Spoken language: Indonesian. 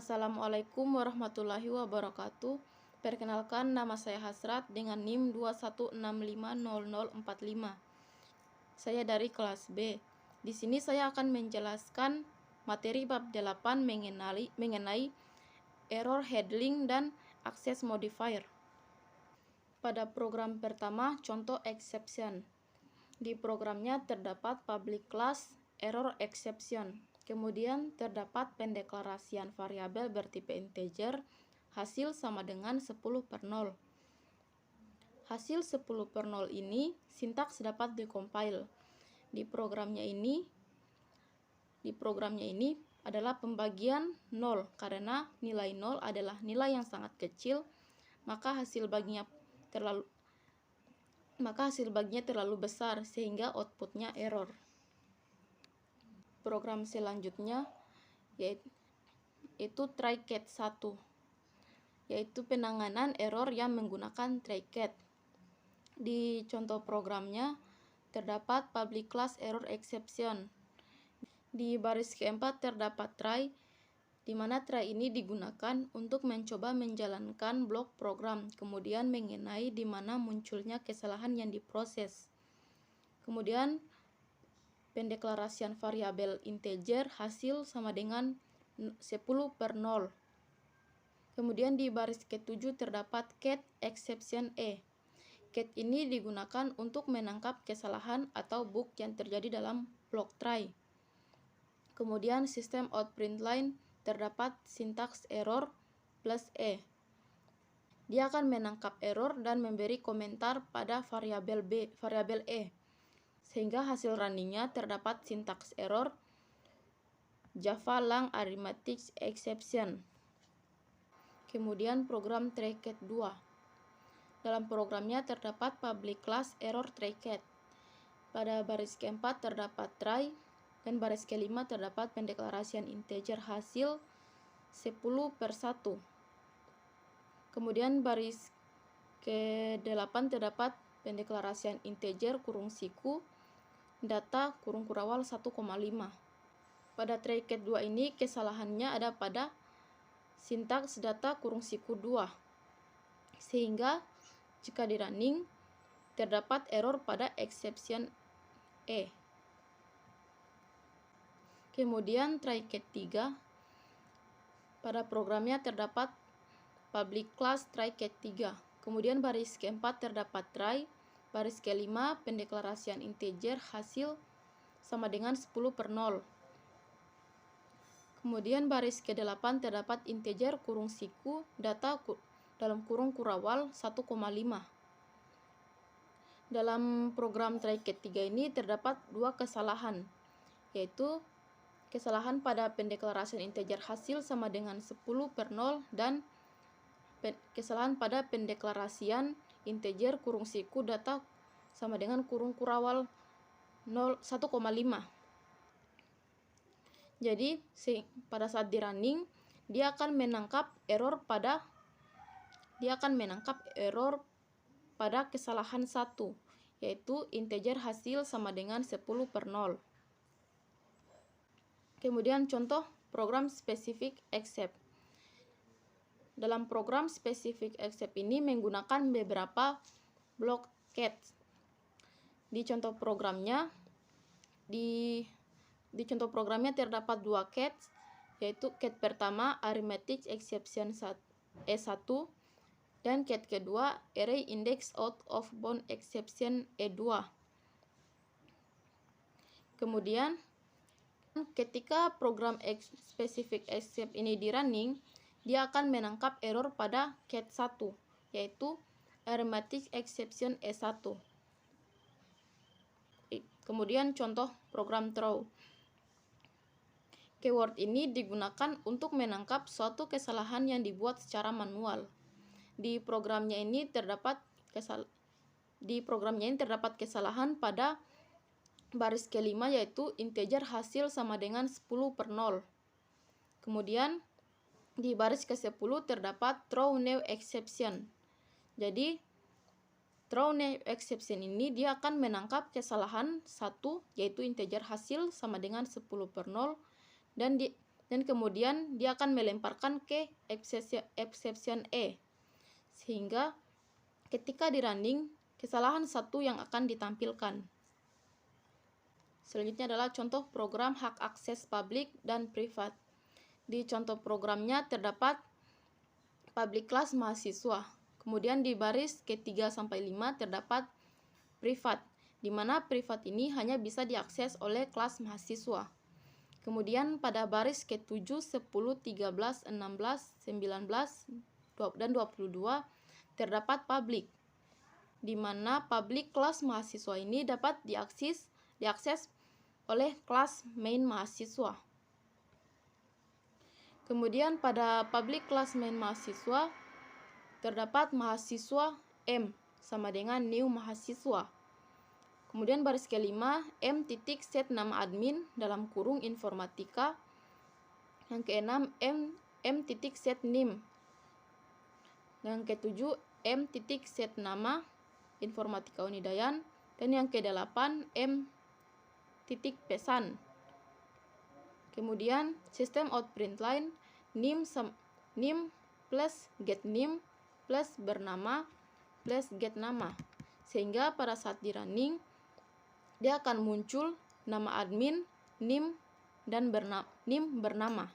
Assalamualaikum warahmatullahi wabarakatuh. Perkenalkan, nama saya Hasrat dengan NIM 21650045. Saya dari kelas B. Di sini saya akan menjelaskan materi bab 8 mengenai error handling dan access modifier. Pada program pertama, contoh exception. Di programnya terdapat public class error exception. Kemudian terdapat pendeklarasian variabel bertipe integer, hasil sama dengan 10/0. Hasil 10/0 ini sintaks dapat dikompil. Di programnya ini adalah pembagian 0 karena nilai 0 adalah nilai yang sangat kecil, maka hasil baginya terlalu besar sehingga outputnya error. Program selanjutnya yaitu try-catch 1, yaitu penanganan error yang menggunakan try-catch. Di contoh programnya terdapat public class error exception. Di baris keempat terdapat try, di mana try ini digunakan untuk mencoba menjalankan blok program, kemudian mengenai di mana munculnya kesalahan yang diproses. Kemudian pendeklarasian variabel integer hasil sama dengan 10/0. Kemudian di baris ke-7 terdapat catch exception E. Catch ini digunakan untuk menangkap kesalahan atau bug yang terjadi dalam blok try. Kemudian sistem out print line terdapat sintaks error plus E. Dia akan menangkap error dan memberi komentar pada variabel E. Sehingga hasil runningnya terdapat sintaks error Java lang arithmetic exception. Kemudian program try-catch 2. Dalam programnya terdapat public class error try-catch. Pada baris keempat terdapat try dan baris kelima terdapat pendeklarasian integer hasil 10/1. Kemudian baris ke-8 terdapat pendeklarasian integer kurung siku data kurung kurawal 1,5. Pada try-catch 2 ini kesalahannya ada pada sintaks data kurung siku 2. Sehingga jika di running terdapat error pada exception E. Kemudian try-catch 3. Pada programnya terdapat public class try-catch 3. Kemudian baris keempat terdapat try, baris kelima pendeklarasian integer hasil sama dengan 10/0. Kemudian baris ke-8 terdapat integer kurung siku data dalam kurung kurawal 1,5. Dalam program try-catch 3 ini terdapat dua kesalahan, yaitu kesalahan pada pendeklarasian integer hasil sama dengan 10/0 dan kesalahan pada pendeklarasian integer kurung siku data sama dengan kurung kurawal 1,5. Jadi pada saat di running dia akan menangkap error pada kesalahan 1, yaitu integer hasil sama dengan 10/0. Kemudian contoh program specific except. Dalam program specific except ini menggunakan beberapa blok catch. Di contoh programnya terdapat dua catch, yaitu catch pertama arithmetic exception E1 dan catch kedua array index out of bound exception E2. Kemudian ketika program specific except ini di running, dia akan menangkap error pada catch 1, yaitu arithmetic exception E1. Kemudian contoh program throw. Keyword ini digunakan untuk menangkap suatu kesalahan yang dibuat secara manual. Di programnya ini terdapat kesalahan pada baris kelima, yaitu integer hasil sama dengan 10/0. Kemudian di baris ke-10 terdapat throw new exception. Jadi throw new exception ini dia akan menangkap kesalahan 1, yaitu integer hasil sama dengan 10/0, dan dan kemudian dia akan melemparkan ke exception E, sehingga ketika di running kesalahan satu yang akan ditampilkan. Selanjutnya adalah contoh program hak akses publik dan privat. Di contoh programnya terdapat public class mahasiswa. Kemudian di baris ke-3 sampai 5 terdapat privat, di mana privat ini hanya bisa diakses oleh kelas mahasiswa. Kemudian pada baris ke-7, 10, 13, 16, 19, dan 22 terdapat public, di mana public kelas mahasiswa ini dapat diakses oleh kelas main mahasiswa. Kemudian pada public kelas main mahasiswa terdapat mahasiswa M sama dengan new mahasiswa. Kemudian baris ke-5, M titik set nama admin dalam kurung informatika. Yang ke-6, M titik set nim. Yang ke-7, M titik set nama informatika Unidayan. Dan yang ke-8, M titik pesan. Kemudian sistem outprint line nim plus get nim plus bernama plus get nama, sehingga pada saat di running dia akan muncul nama admin, nim, dan nim bernama.